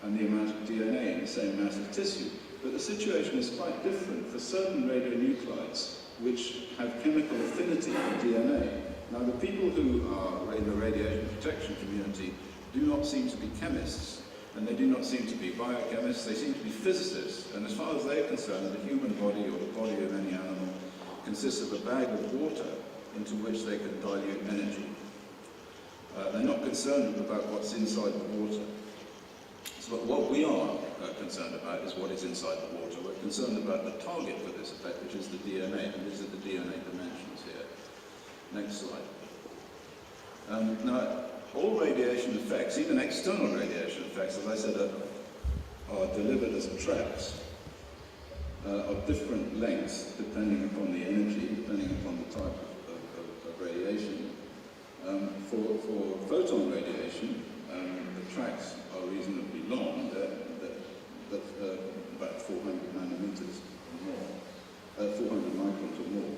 and the amount of DNA in the same mass of tissue. But the situation is quite different for certain radionuclides which have chemical affinity for DNA. Now, the people who are in the radiation protection community do not seem to be chemists, and they do not seem to be biochemists, they seem to be physicists. And as far as they're concerned, the human body or the body of any animal consists of a bag of water into which they can dilute energy. They're not concerned about what's inside the water. So what we are concerned about is what is inside the water. We're concerned about the target for this effect, which is the DNA, and these are the DNA dimensions here. Next slide. Now, all radiation effects, even external radiation effects, as I said, are delivered as tracks of different lengths, depending upon the energy, depending upon the type of radiation. For photon radiation, the tracks are reasonably long, about 400 nanometers or more, 400 microns or more.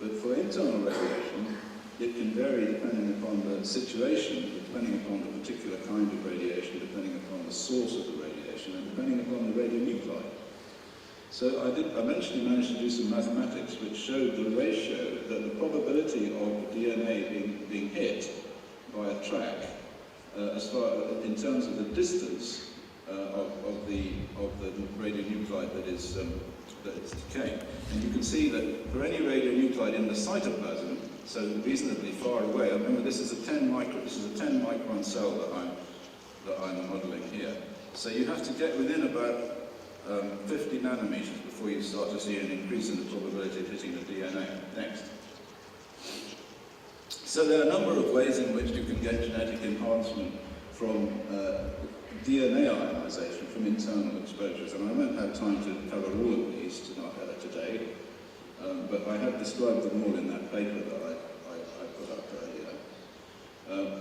But for internal radiation, it can vary depending upon the situation, depending upon the particular kind of radiation, depending upon the source of the radiation, and depending upon the radionuclide. So I eventually managed to do some mathematics which showed the ratio, that the probability of the DNA being hit by a track, in terms of the distance of the radionuclide that is decaying. And you can see that for any radionuclide in the cytoplasm, so reasonably far away, remember this is a 10 micron cell that I'm modeling here. So you have to get within about 50 nanometers before you start to see an increase in the probability of hitting the DNA. Next. So there are a number of ways in which you can get genetic enhancement from DNA ionization, from internal exposures, and I won't have time to cover all of these today, but I have described them all in that paper that I put up earlier.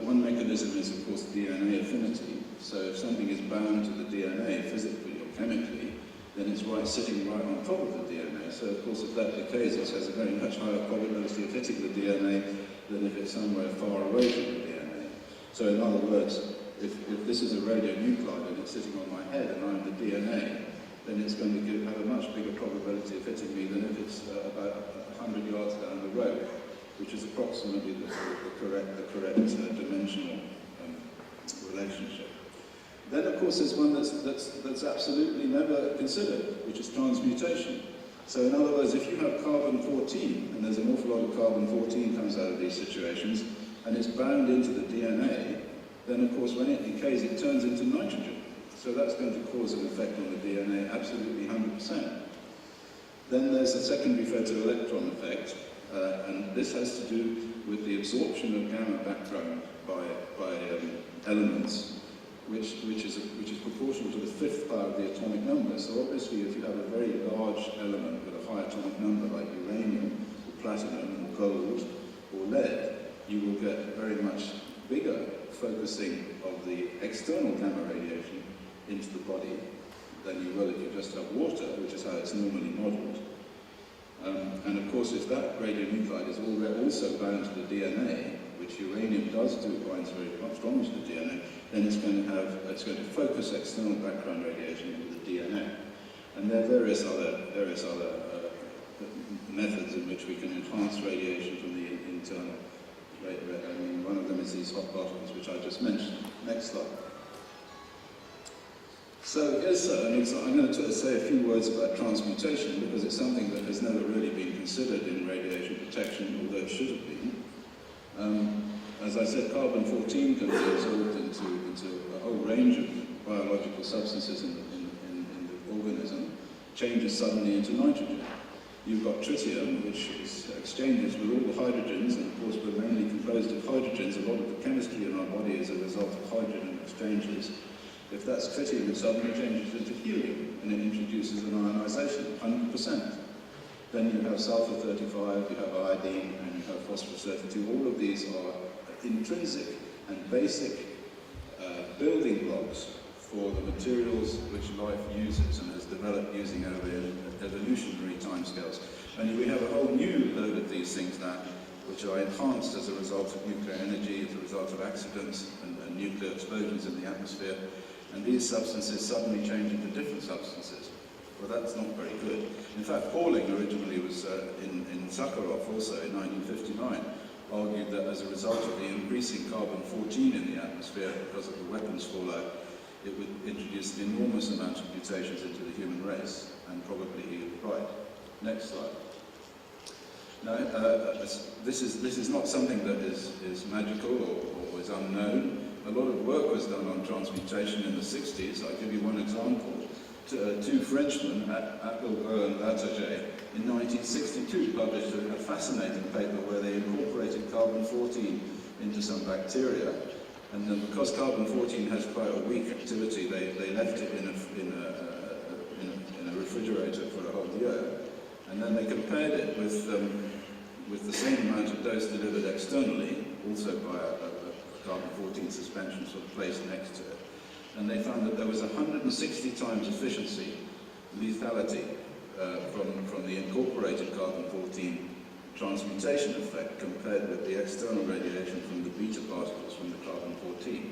One mechanism is, of course, DNA affinity. So if something is bound to the DNA physically or chemically, then it's sitting right on top of the DNA. So of course, if that decays, it has a very much higher probability of hitting the DNA than if it's somewhere far away from the DNA. So in other words, if this is a radionuclide and it's sitting on my head and I'm the DNA, then it's going to have a much bigger probability of hitting me than if it's about 100 yards down the road, which is approximately the correct dimensional relationship. Then, of course, there's one that's absolutely never considered, which is transmutation. So, in other words, if you have carbon-14, and there's an awful lot of carbon-14 comes out of these situations, and it's bound into the DNA, then, of course, when it decays, it turns into nitrogen. So that's going to cause an effect on the DNA, absolutely 100%. Then there's a secondary photoelectron effect, and this has to do with the absorption of gamma background by elements, which is proportional to the fifth power of the atomic number. So obviously, if you have a very large element with a high atomic number, like uranium, or platinum, or gold, or lead, you will get very much bigger focusing of the external gamma radiation into the body than you will if you just have water, which is how it's normally modeled. And of course, if that radionuclide is also bound to the DNA, which uranium does do, binds very strongly to the DNA, then it's going to focus external background radiation into the DNA. And there are various other methods in which we can enhance radiation from the internal. I mean, one of them is these hot bottoms, which I just mentioned. Next slide. So here's I'm going to say a few words about transmutation, because it's something that has never really been considered in radiation protection, although it should have been. As I said, carbon-14 can be absorbed into a whole range of biological substances in the organism, changes suddenly into nitrogen. You've got tritium, which exchanges with all the hydrogens, and of course we're mainly composed of hydrogens. A lot of the chemistry in our body is a result of hydrogen exchanges. If that's tritium, it suddenly changes into helium, and it introduces an ionization, 100%. Then you have sulfur-35, you have iodine, and you have phosphorus-32. All of these are intrinsic and basic building blocks for the materials which life uses and has developed using over evolutionary timescales. And we have a whole new load of these things now, which are enhanced as a result of nuclear energy, as a result of accidents and nuclear explosions in the atmosphere. and these substances suddenly change into different substances. Well, that's not very good. In fact, Pauling originally was in Sakharov also in 1959, argued that as a result of the increasing carbon-14 in the atmosphere because of the weapons fallout, it would introduce an enormous amount of mutations into the human race, and probably he was right. Next slide. Now, this is not something that is magical or is unknown. A lot of work was done on transmutation in the 60s. I'll give you one example. Two Frenchmen, Yablokov and Alexey, in 1962 published a fascinating paper where they incorporated carbon-14 into some bacteria, and then because carbon-14 has quite a weak activity, they left it in a refrigerator for a whole year, and then they compared it with the same amount of dose delivered externally, also by a carbon-14 suspension sort of placed next to it. And they found that there was 160 times efficiency, lethality, from the incorporated carbon-14 transmutation effect compared with the external radiation from the beta particles from the carbon-14.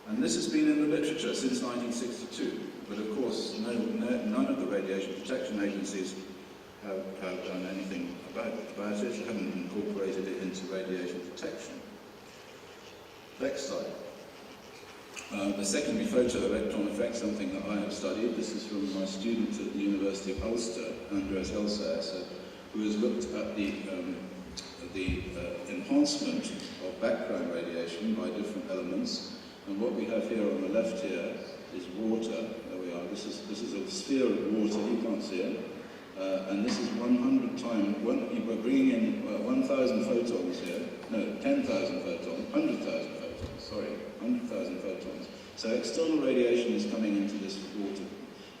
And this has been in the literature since 1962, but of course none of the radiation protection agencies have done anything about it, haven't incorporated it into radiation protection. Next slide. The secondary photoelectron effect, something that I have studied. This is from my student at the University of Ulster, Andreas Elsass, who has looked at the enhancement of background radiation by different elements. And what we have here on the left here is water. There we are. This is a sphere of water. You can't see it. And this is 100 times. We're bringing in 1,000 photons here. No, 10,000 photons. 100,000 photons. Sorry, 100,000 photons. So external radiation is coming into this water.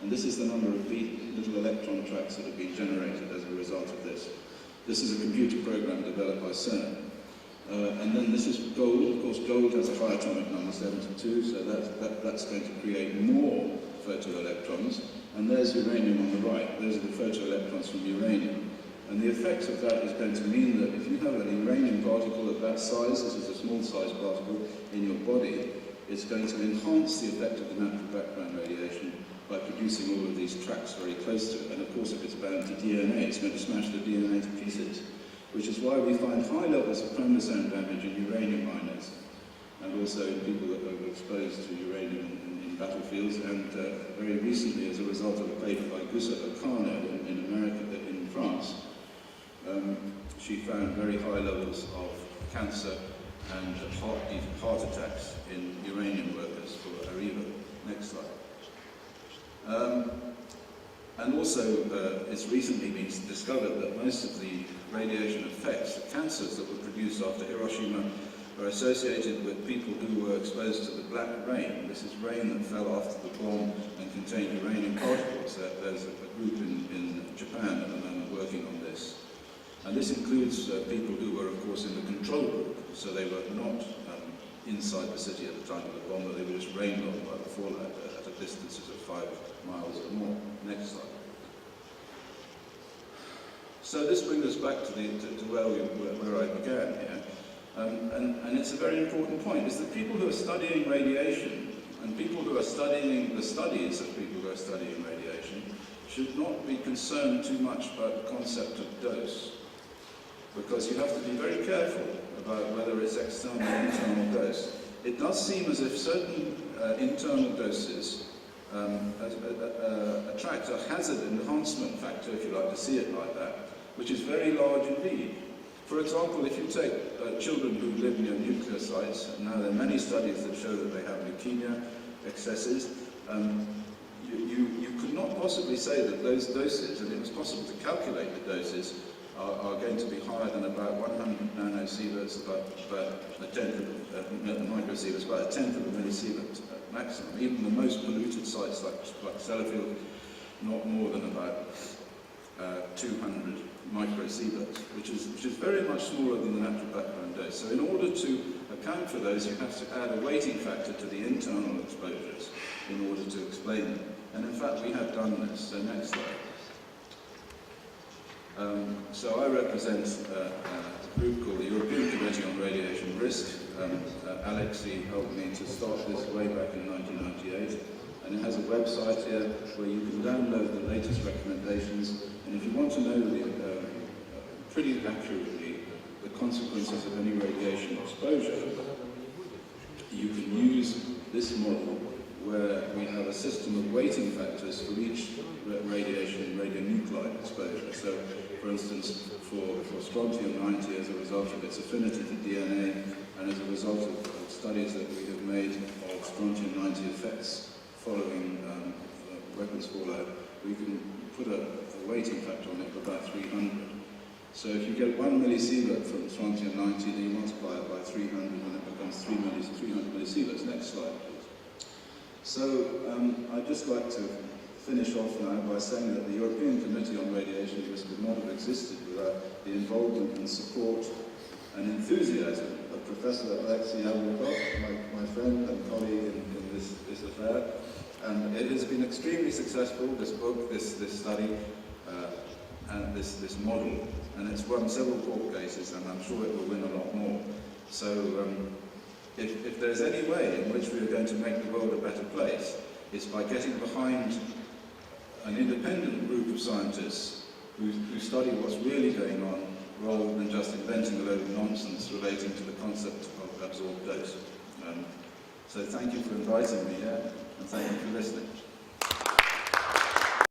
And this is the number of little electron tracks that have been generated as a result of this. This is a computer program developed by CERN. And then this is gold. Of course, gold has a high atomic number, 72, so that's going to create more photoelectrons. And there's uranium on the right. Those are the photoelectrons from uranium. And the effect of that is going to mean that if you have an uranium particle of that size, this is a small size particle, in your body, it's going to enhance the effect of the natural background radiation by producing all of these tracks very close to it. And of course, if it's bound to DNA, it's going to smash the DNA to pieces, which is why we find high levels of chromosome damage in uranium miners, and also in people that are exposed to uranium in battlefields, and very recently, as a result of a paper by Gusa Okano in America, in France, she found very high levels of cancer and heart attacks in uranium workers for Arriva. Next slide. And also, it's recently been discovered that most of the radiation effects, the cancers that were produced after Hiroshima, are associated with people who were exposed to the black rain. This is rain that fell after the bomb and contained uranium particles. There's a group in Japan at the moment working on this. And this includes people who were, of course, in the control group. So they were not inside the city at the time of the bomb, but they were just rained on by the fallout at a distance of 5 miles or more. Next slide. So this brings us back to where I began here. And it's a very important point, is that people who are studying radiation and people who are studying the studies of people who are studying radiation should not be concerned too much about the concept of dose, because you have to be very careful about whether it's external or internal dose. It does seem as if certain internal doses attract a hazard enhancement factor, if you like to see it like that, which is very large indeed. For example, if you take children who live near nuclear sites, and now there are many studies that show that they have leukemia excesses, you could not possibly say that those doses, and it was possible to calculate the doses, are going to be higher than about 100 nanosieverts, about a tenth of microsieverts, about a tenth of a millisievert maximum. Even the most polluted sites like Sellafield, not more than about 200 microsieverts, which is very much smaller than the natural background dose. So in order to account for those, you have to add a weighting factor to the internal exposures in order to explain them. And in fact, we have done this. So next slide. So I represent a group called the European Committee on Radiation Risk, Alexey helped me to start this way back in 1998. And it has a website here where you can download the latest recommendations. And if you want to know pretty accurately the consequences of any radiation exposure, you can use this model where we have a system of weighting factors for each radiation and radionuclide exposure. So, for instance, for strontium-90 as a result of its affinity to DNA and as a result of studies that we have made of strontium-90 effects following weapons fallout, we can put a weighting factor on it of about 300. So if you get 1 millisievert from strontium-90, then you multiply it by 300 and it becomes 300 millisieverts. Next slide, please. So I'd just like to finish off now by saying that the European Committee on Radiation Risk would not have existed without the involvement and support and enthusiasm of Professor Alexey Yablokov, my friend and colleague in this affair. And it has been extremely successful, this book, this study, and this model. And it's won several court cases, and I'm sure it will win a lot more. So if there's any way in which we are going to make the world a better place, it's by getting behind an independent group of scientists who study what's really going on, rather than just inventing a load of nonsense relating to the concept of absorbed dose. So thank you for inviting me here, and thank you for listening.